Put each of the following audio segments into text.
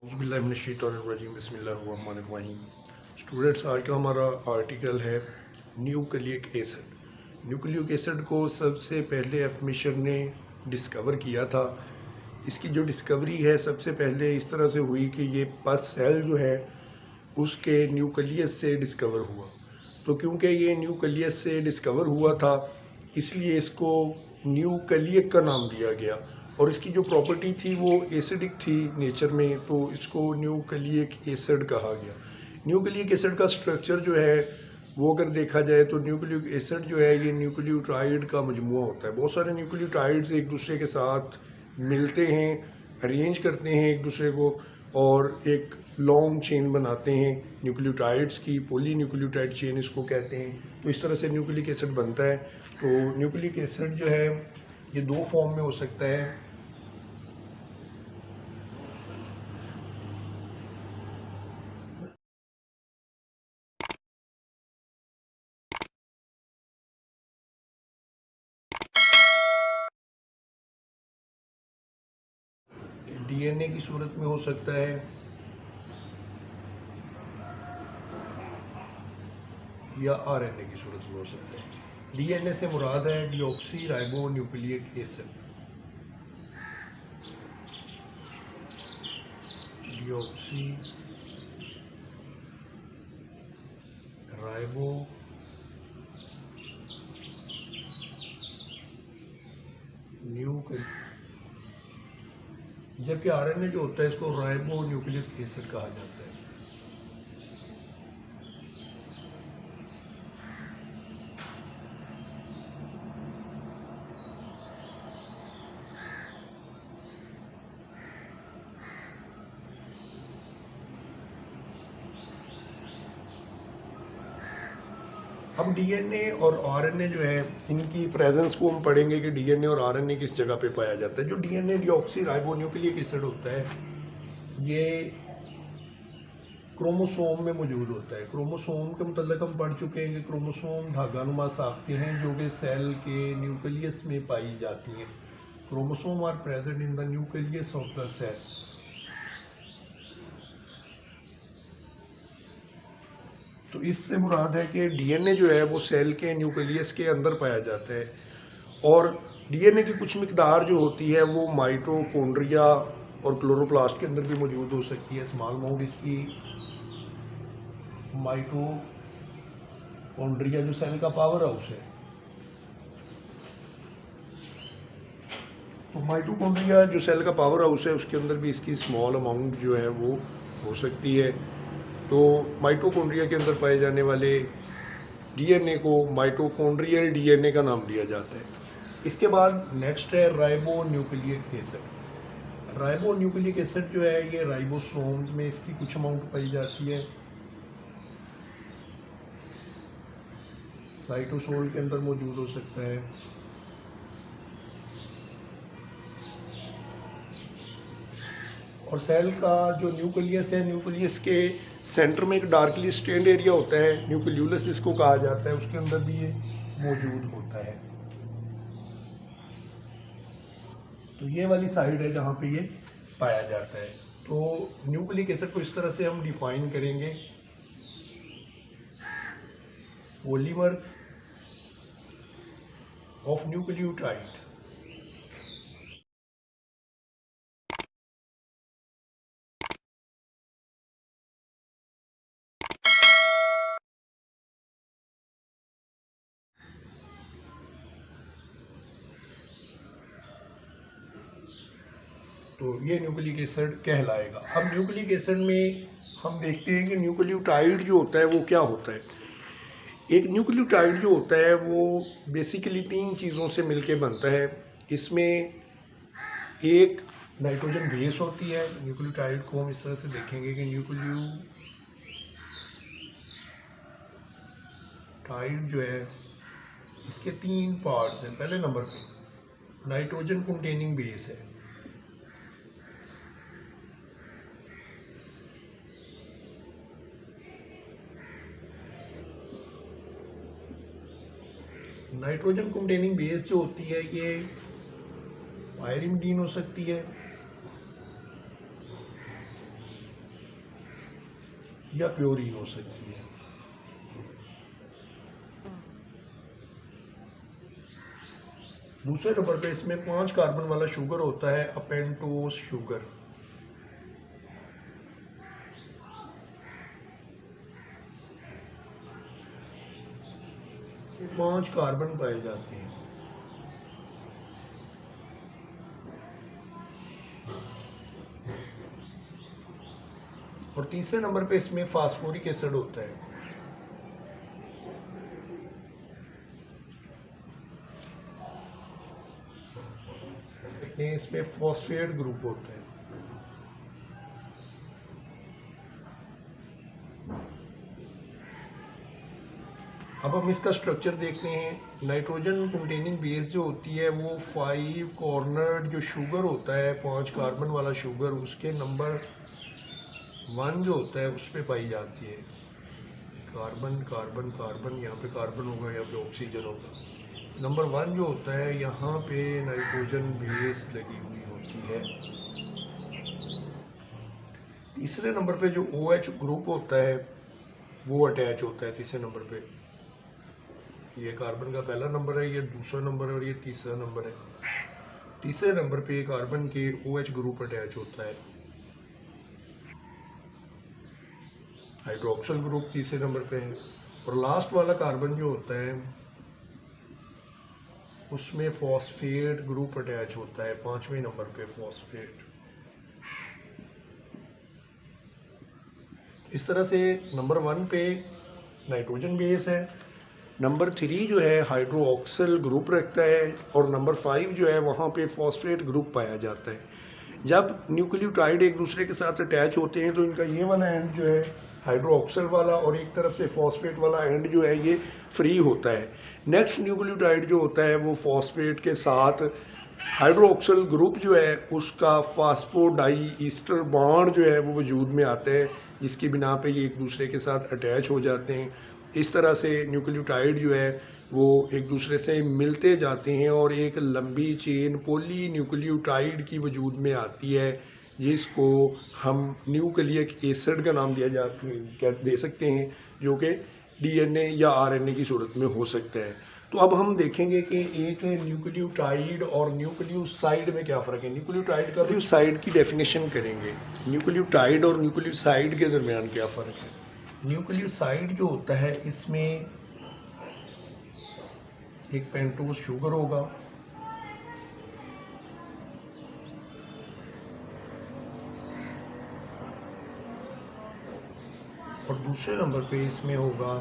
बिस्मिल्लाहिर्रहमानिर्रहीम। स्टूडेंट्स, आज का हमारा आर्टिकल है न्यूक्लिक एसिड। न्यूक्लिक एसिड को सबसे पहले एफ मिशर ने डिस्कवर किया था। इसकी जो डिस्कवरी है सबसे पहले इस तरह से हुई कि ये पस सेल जो है उसके न्यूक्लियस से डिस्कवर हुआ। तो क्योंकि ये न्यूक्लियस से डिस्कवर हुआ था इसलिए इसको न्यूक्लिक का नाम दिया गया। और इसकी जो प्रॉपर्टी थी वो एसिडिक थी नेचर में, तो इसको न्यूक्लिक एसिड कहा गया। न्यूक्लिक एसिड का स्ट्रक्चर जो है वो अगर देखा जाए तो न्यूक्लिक एसिड जो है ये न्यूक्लियोटाइड का मजमूआ होता है। बहुत सारे न्यूक्लियोटाइड्स एक दूसरे के साथ मिलते हैं, अरेंज करते हैं एक दूसरे को और एक लॉन्ग चेन बनाते हैं न्यूक्लियोटाइड्स की। पॉली न्यूक्लियोटाइड चेन इसको कहते हैं। तो इस तरह से न्यूक्लिक एसिड बनता है। तो न्यूक्लिक एसिड जो है ये दो फॉर्म में हो सकता है। डीएनए की सूरत में हो सकता है या आरएनए की सूरत में हो सकता है। डीएनए से मुराद है deoxy ribo nucleic acid. Deoxy ribo nucleic, जबकि आरएनए जो होता है इसको राइबो न्यूक्लिक एसिड कहा जाता है। अब डीएनए और आरएनए जो है इनकी प्रेजेंस को हम पढ़ेंगे कि डीएनए और आरएनए किस जगह पे पाया जाता है। जो DNA deoxy ribo nucleic acid होता है ये क्रोमोसोम में मौजूद होता है। क्रोमोसोम के मतलब हम पढ़ चुके हैं कि क्रोमोसोम धागानुमा साख्तें हैं जो कि सेल के न्यूक्लियस में पाई जाती हैं। Chromosome are present in the nucleus of the cell. तो इससे मुराद है कि डीएनए जो है वो सेल के न्यूक्लियस के अंदर पाया जाता है। और डीएनए की कुछ मिकदार जो होती है वो माइटोकॉन्ड्रिया और क्लोरोप्लास्ट के अंदर भी मौजूद हो सकती है। स्मॉल अमाउंट इसकी माइटोकॉन्ड्रिया जो सेल का पावर हाउस है, तो माइटोकॉन्ड्रिया जो सेल का पावर हाउस है उसके अंदर भी इसकी स्मॉल अमाउंट जो है वो हो सकती है। तो माइटोकॉन्ड्रिया के अंदर पाए जाने वाले डीएनए को माइटोकॉन्ड्रियल डीएनए का नाम दिया जाता है। इसके बाद नेक्स्ट है ribo nucleic acid. Ribo nucleic acid जो है ये राइबोसोम्स में इसकी कुछ अमाउंट पाई जाती है। साइटोसोल के अंदर मौजूद हो सकता है। और सेल का जो न्यूक्लियस है, न्यूक्लियस के सेंटर में एक डार्कली स्टेन्ड एरिया होता है, न्यूक्लियोलस जिसको कहा जाता है, उसके अंदर भी ये मौजूद होता है। तो ये वाली साइड है जहाँ पे ये पाया जाता है। तो न्यूक्लिक एसिड को इस तरह से हम डिफाइन करेंगे, पॉलीमर्स ऑफ न्यूक्लियोटाइड। तो ये न्यूक्लिक एसिड कहलाएगा। अब न्यूक्लिक एसिड में हम देखते हैं कि न्यूक्लियोटाइड जो होता है वो क्या होता है। एक न्यूक्लियोटाइड जो होता है वो बेसिकली तीन चीज़ों से मिलके बनता है। इसमें एक नाइट्रोजन बेस होती है। न्यूक्लियोटाइड को हम इस तरह से देखेंगे कि न्यूक्लियोटाइड जो है इसके तीन पार्ट्स हैं। पहले नंबर पे नाइट्रोजन कंटेनिंग बेस है। नाइट्रोजन कंटेनिंग बेस जो होती है ये पायरिमिडीन हो सकती है, या प्योरीन हो सकती है। दूसरे नंबर पे इसमें 5 कार्बन वाला शुगर होता है अपेंटोस शुगर। ये 5 कार्बन पाए जाते हैं। और तीसरे नंबर पे इसमें फास्फोरिक एसिड होता है। इसमें फॉस्फेट ग्रुप होता है। अब हम इसका स्ट्रक्चर देखते हैं। नाइट्रोजन कंटेनिंग बेस जो होती है वो 5 कॉर्नर्ड जो शुगर होता है 5 कार्बन वाला शुगर, उसके नंबर 1 जो होता है उस पर पाई जाती है। कार्बन कार्बन कार्बन, यहाँ पे कार्बन होगा, यहाँ पे ऑक्सीजन होगा। नंबर 1 जो होता है यहाँ पे नाइट्रोजन बेस लगी हुई होती है। तीसरे नंबर पे जो OH ग्रुप होता है वो अटैच होता है तीसरे नंबर पे। ये कार्बन का पहला नंबर है, ये दूसरा नंबर है और ये तीसरा नंबर है। तीसरे नंबर पे कार्बन के OH ग्रुप अटैच होता है। हाइड्रोक्सिल ग्रुप तीसरे नंबर पे है। और लास्ट वाला कार्बन जो होता है उसमें फॉस्फेट ग्रुप अटैच होता है 5वें नंबर पे फॉस्फेट। इस तरह से नंबर 1 पे नाइट्रोजन बेस है, नंबर 3 जो है हाइड्रोक्सिल ग्रुप रखता है और नंबर 5 जो है वहाँ पे फॉस्फेट ग्रुप पाया जाता है। जब न्यूक्लियोटाइड एक दूसरे के साथ अटैच होते हैं तो इनका ये वाला एंड जो है हाइड्रोक्सिल वाला और एक तरफ से फॉस्फेट वाला एंड जो है ये फ्री होता है। नेक्स्ट न्यूक्लियोटाइड जो होता है वो फॉस्फेट के साथ हाइड्रोक्सिल ग्रुप जो है उसका फास्फोडाई ईस्टर बॉन्ड जो है वो वजूद में आता है, जिसकी बिना पे ये एक दूसरे के साथ अटैच हो जाते हैं। इस तरह से न्यूक्लियोटाइड जो है वो एक दूसरे से मिलते जाते हैं और एक लंबी चेन पॉली न्यूक्लियोटाइड की वजूद में आती है, जिसको हम न्यूक्लिक एसिड का नाम दे सकते हैं, जो कि DNA या RNA की सूरत में हो सकता है। तो अब हम देखेंगे कि एक न्यूक्लियोटाइड और न्यूक्लियोसाइड में क्या फ़र्क है। न्यूक्लियोटाइड का न्यूक्लियोसाइड की डेफिनेशन करेंगे। न्यूक्लियोटाइड और न्यूक्लियोसाइड के दरमियान क्या फ़र्क है। न्यूक्लियोसाइड जो होता है इसमें एक पेंटोस शुगर होगा और दूसरे नंबर पे इसमें होगा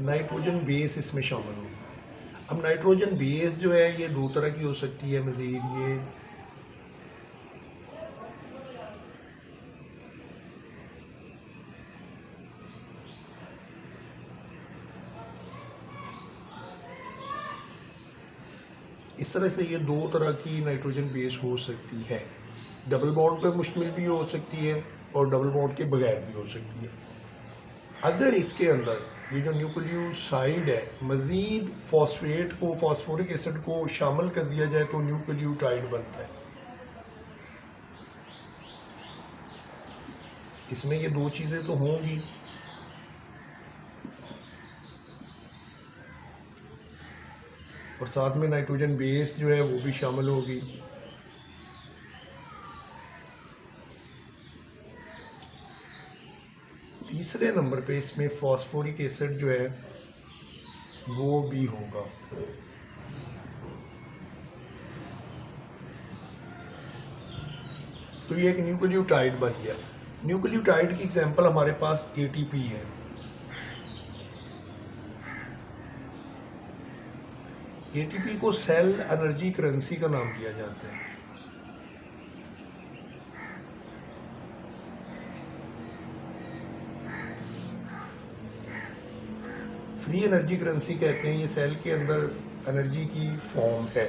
नाइट्रोजन बेस इसमें शामिल होगा। अब नाइट्रोजन बेस जो है ये 2 तरह की हो सकती है मज़ीद। ये इस तरह से ये 2 तरह की नाइट्रोजन बेस हो सकती है। डबल बॉन्ड पर मुश्तमिल भी हो सकती है और डबल बॉन्ड के बगैर भी हो सकती है। अगर इसके अंदर ये जो न्यूक्लियोसाइड है मज़ीद फॉस्फेट को फॉस्फोरिक एसिड को शामिल कर दिया जाए तो न्यूक्लियोटाइड बनता है। इसमें ये 2 चीज़ें तो होंगी। और साथ में नाइट्रोजन बेस जो है वो भी शामिल होगी। तीसरे नंबर पे इसमें फॉस्फोरिक एसिड जो है वो भी होगा। तो ये एक न्यूक्लियोटाइड बन गया। न्यूक्लियोटाइड की एग्जांपल हमारे पास ATP है। ATP को सेल एनर्जी करेंसी का नाम दिया जाता है। फ्री एनर्जी करेंसी कहते हैं, ये सेल के अंदर एनर्जी की फॉर्म है।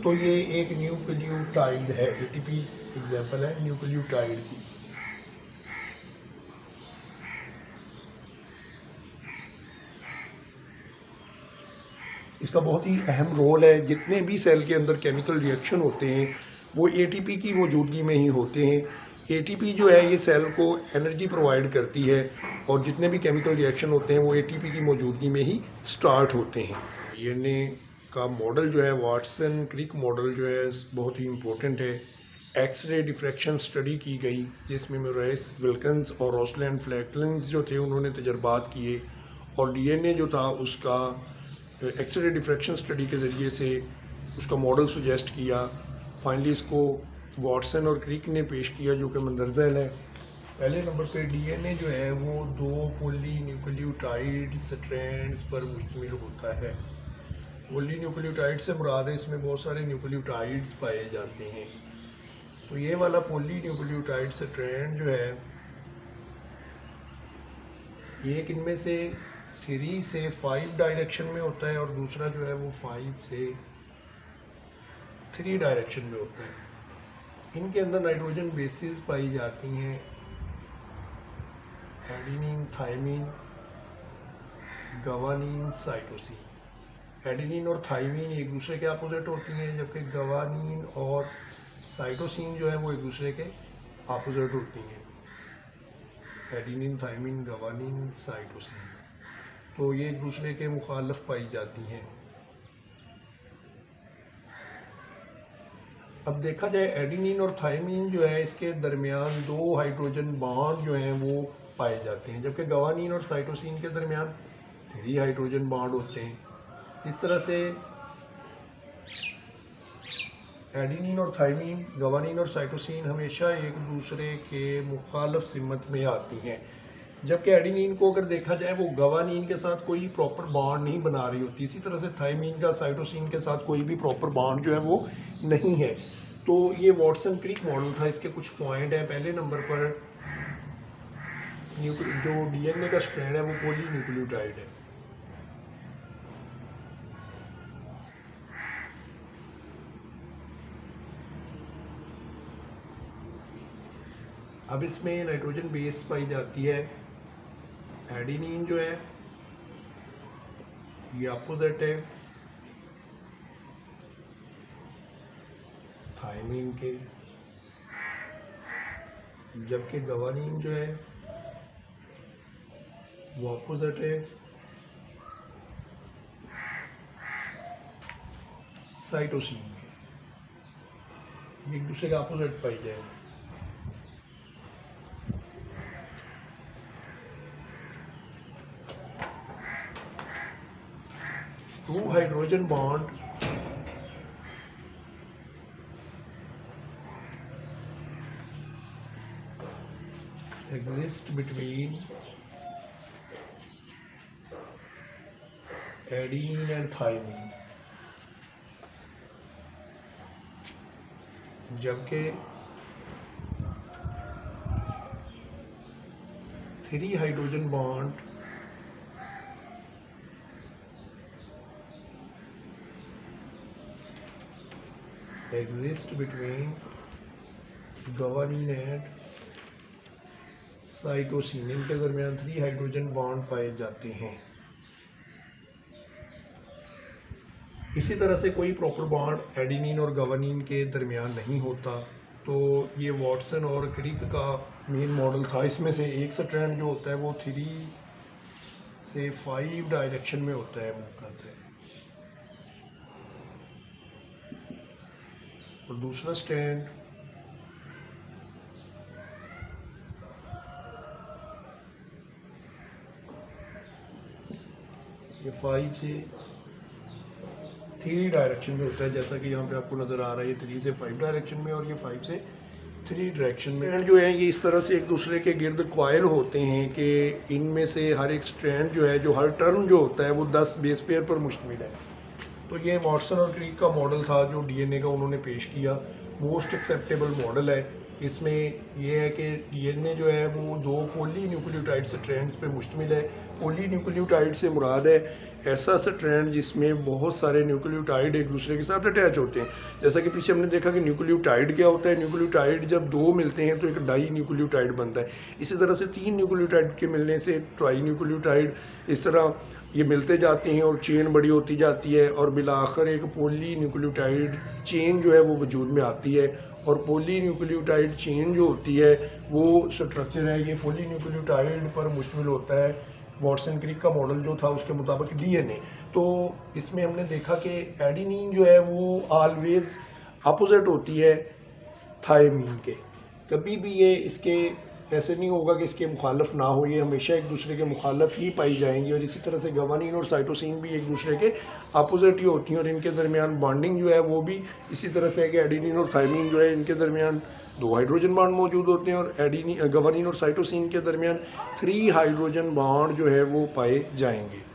तो ये एक न्यूक्लियोटाइड है। ATP एग्जांपल है न्यूक्लियोटाइड की। इसका बहुत ही अहम रोल है। जितने भी सेल के अंदर केमिकल रिएक्शन होते हैं वो एटीपी की मौजूदगी में ही होते हैं। एटीपी जो है ये सेल को एनर्जी प्रोवाइड करती है और जितने भी केमिकल रिएक्शन होते हैं वो एटीपी की मौजूदगी में ही स्टार्ट होते हैं। डीएनए का मॉडल जो है वाटसन क्रिक मॉडल जो है बहुत ही इम्पोर्टेंट है। एक्सरे डिफ्रैक्शन स्टडी की गई जिसमें मोरेस, विल्किंस और रोसलैंड फ्लैटलेंस जो थे उन्होंने तजर्बात किए और डीएनए जो था उसका एक्सरे डिफ्रैक्शन स्टडी के ज़रिए से उसका मॉडल सुजेस्ट किया। फाइनली इसको वाटसन और क्रिक ने पेश किया जो कि मंदरजा है। पहले नंबर पे डीएनए जो है वो 2 पॉलीन्यूक्लियोटाइड स्ट्रैंड्स पर मुश्तमिल होता है। पॉलीन्यूक्लियोटाइड से मुराद है इसमें बहुत सारे न्यूक्लियोटाइड्स पाए जाते हैं। तो ये वाला पॉलीन्यूक्लियोटाइड स्ट्रैंड जो है एक इनमें से 3 से 5 डायरेक्शन में होता है और दूसरा जो है वो 5 से 3 डायरेक्शन में होता है। इनके अंदर नाइट्रोजन बेसिस पाई जाती हैं, adenine, thiamine, guanine, cytosine. Adenine और थायमिन एक दूसरे के अपोजिट होती हैं जबकि गवानीन और साइटोसिन जो है वो एक दूसरे के अपोजिट होती हैं। एडेनिन, थायमिन, गवानीन, साइटोसिन तो ये एक दूसरे के मुखालिफ पाई जाती हैं। अब देखा जाए एडेनिन और थायमिन जो है इसके दरमियान 2 हाइड्रोजन बॉन्ड जो हैं वो पाए जाते हैं जबकि गवानीन और साइटोसिन के दरमियान 3 हाइड्रोजन बॉन्ड होते हैं। इस तरह से एडेनिन और थायमिन, गवानीन और साइटोसिन हमेशा एक दूसरे के मुखालिफ सिमत में आती हैं जबकि एडेनिन को अगर देखा जाए वो गवानीन के साथ कोई प्रॉपर बॉन्ड नहीं बना रही होती। इसी तरह से थायमिन का साइटोसिन के साथ कोई भी प्रॉपर बॉन्ड जो है वो नहीं है। तो ये वाटसन क्रिक मॉडल था। इसके कुछ पॉइंट हैं। पहले नंबर पर जो डीएनए का स्ट्रैंड है वो पॉलीन्यूक्लियोटाइड है। अब इसमें नाइट्रोजन बेस पाई जाती है। एडेनिन जो है ये अपोजिट है थायमिन के, जबकि गवानीन जो है वो अपोजिट है साइटोसिन के। एक दूसरे का अपोजिट पाई जाए। Two hydrogen bond exist between adenine and thymine, जबकि 3 hydrogen bond exist between guanine and cytosine. इनके दरमियान 3 हाइड्रोजन बॉन्ड पाए जाते हैं। इसी तरह से कोई प्रॉपर बॉन्ड एडेनिन और गवानीन के दरमियान नहीं होता। तो ये वाटसन और क्रिक का मेन मॉडल था। इसमें से एक स्ट्रैंड जो होता है वो 3 से 5 डायरेक्शन में होता है, मूव करता है, और दूसरा स्ट्रैंड ये 5 से 3 डायरेक्शन में होता है। जैसा कि यहाँ पे आपको नज़र आ रहा है ये 3 से 5 डायरेक्शन में और ये 5 से 3 डायरेक्शन में। स्ट्रैंड जो है ये इस तरह से एक दूसरे के गिर्द कॉइल होते हैं कि इनमें से हर एक स्ट्रैंड जो है, जो हर टर्न जो होता है वो 10 बेस पेयर पर मुश्तमिल है। तो ये वाटसन और क्रिक का मॉडल था जो डीएनए का उन्होंने पेश किया। मोस्ट एक्सेप्टेबल मॉडल है। इसमें ये है कि डीएनए जो है वो 2 पॉली न्यूक्लियोटाइड स्ट्रैंड्स पे मुश्तमिल है। पॉली न्यूक्लियोटाइड से मुराद है ऐसा स्ट्रैंड जिसमें बहुत सारे न्यूक्लियोटाइड एक दूसरे के साथ अटैच होते हैं। जैसा कि पीछे हमने देखा कि न्यूक्लियोटाइड क्या होता है, न्यूक्लियोटाइड जब 2 मिलते हैं तो एक डाई न्यूक्लियोटाइड बनता है। इसी तरह से 3 न्यूक्लियोटाइड के मिलने से ट्राई न्यूक्लियोटाइड, इस तरह ये मिलते जाते हैं और चेन बड़ी होती जाती है और बिलाखिर एक पॉली न्यूक्लियोटाइड चेन जो है वो वजूद में आती है। और पॉली न्यूक्लियोटाइड चेन जो होती है वो स्ट्रक्चर है ये पॉली न्यूक्लियोटाइड पर मुश्तमिल होता है। वॉटसन क्रिक का मॉडल जो था उसके मुताबिक डीएनए। तो इसमें हमने देखा कि एडेनिन जो है वो ऑलवेज अपोजिट होती है थायमीन के। कभी भी ये इसके ऐसे नहीं होगा कि इसके मुखालफ ना हो, ये हमेशा एक दूसरे के मुखालफ ही पाई जाएंगी। और इसी तरह से गवानीन और साइटोसिन भी एक दूसरे के अपोजिट ही होती हैं और इनके दरमियान बॉन्डिंग जो है वो भी इसी तरह से है कि एडेनिन और थायमीन जो है इनके दरमियान 2 हाइड्रोजन बॉन्ड मौजूद होते हैं और गवानीन और साइटोसिन के दरमियान 3 हाइड्रोजन बॉन्ड जो है वो पाए जाएंगे।